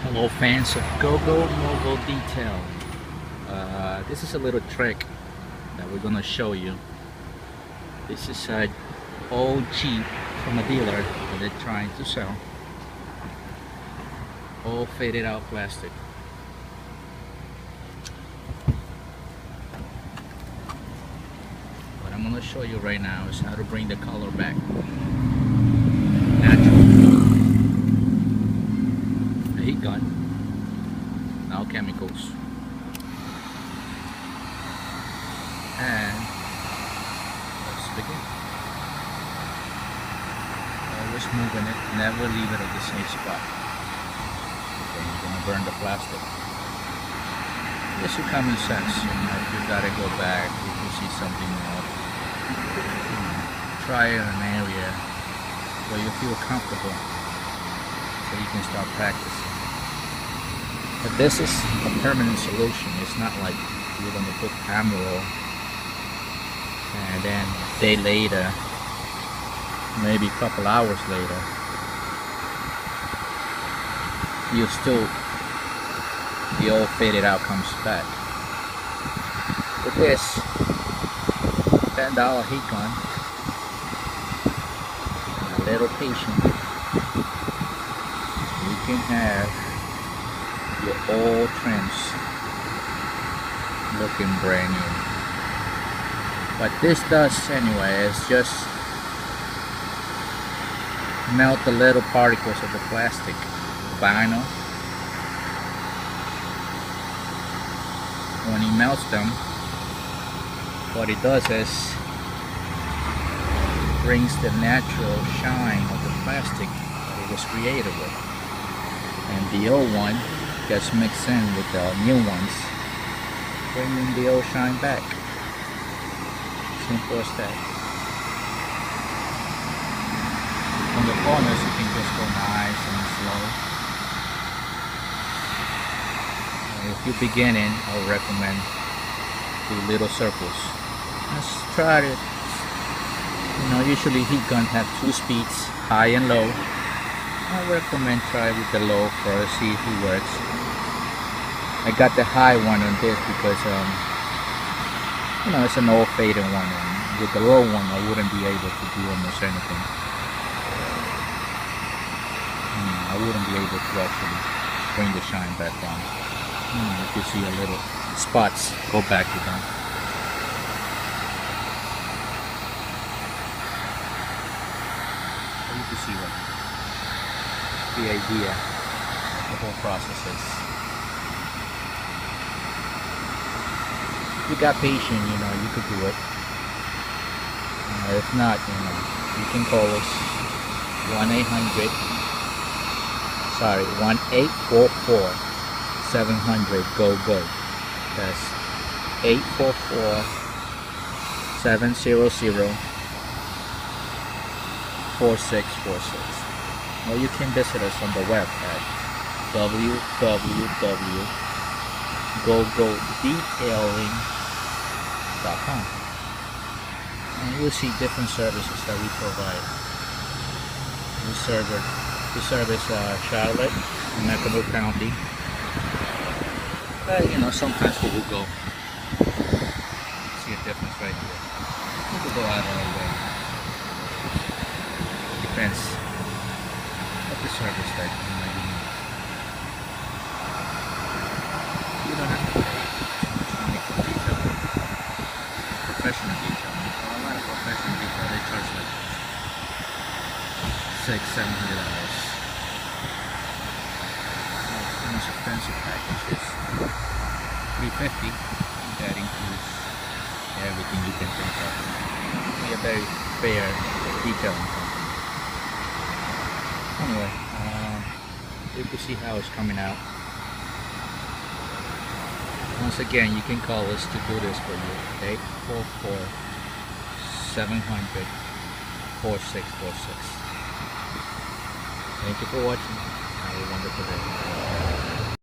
Hello fans of GoGo Mobile Detail. This is a little trick that we're gonna show you. This is an old Jeep from a dealer that they're trying to sell. All faded out plastic. What I'm gonna show you right now is how to bring the color back. Natural. A heat gun. Now chemicals. And let's begin. Always moving it, never leave it at the same spot. Then you're gonna burn the plastic. This is common sense. If you gotta go back, if you see something off, try it in an area where you feel comfortable, so you can start practicing. But this is a permanent solution. It's not like you're gonna put Emerald and then a day later, maybe a couple hours later, you still, the old faded out comes back. With this $10 heat gun and a little patience, you can have your old trims looking brand new. What this does anyway is just melt the little particles of the plastic, vinyl. When he melts them, what it does is brings the natural shine of the plastic that it was created with, and the old one gets mixed in with the new ones, bringing the old shine back. Simple as that. On the corners you can just go nice and slow. If you're beginning, I would recommend do little circles. Let's try it. You know, usually heat guns have two speeds, high and low. I recommend try with the low first, see if it works. I got the high one on this because you know, it's an old faded one, and with the low one I wouldn't be able to do almost anything. I wouldn't be able to actually bring the shine back on. If you see a little spots, go back to them. You can see what the idea, the whole process is. If you got patience, you know, you could do it. If not, you know, you can call us 1-844-700-GO-GO. That's 844-700-4646. Or you can visit us on the web at www.gogodetailing.com, and you'll see different services that we provide. We service Charlotte, Mecklenburg County. But you know, sometimes we will go. See a difference right here. We could go out of our way. Depends what the service that you might need. You don't have to pay money for detailing. Professional detailing. A lot of professional detailing, they charge like $600-700. The most expensive package is $350. That includes everything you can think of. Be a very fair detailing company. Anyway, you can see how it's coming out. Once again, you can call us to do this for you. 844-700-4646. Thank you for watching. Have a wonderful day.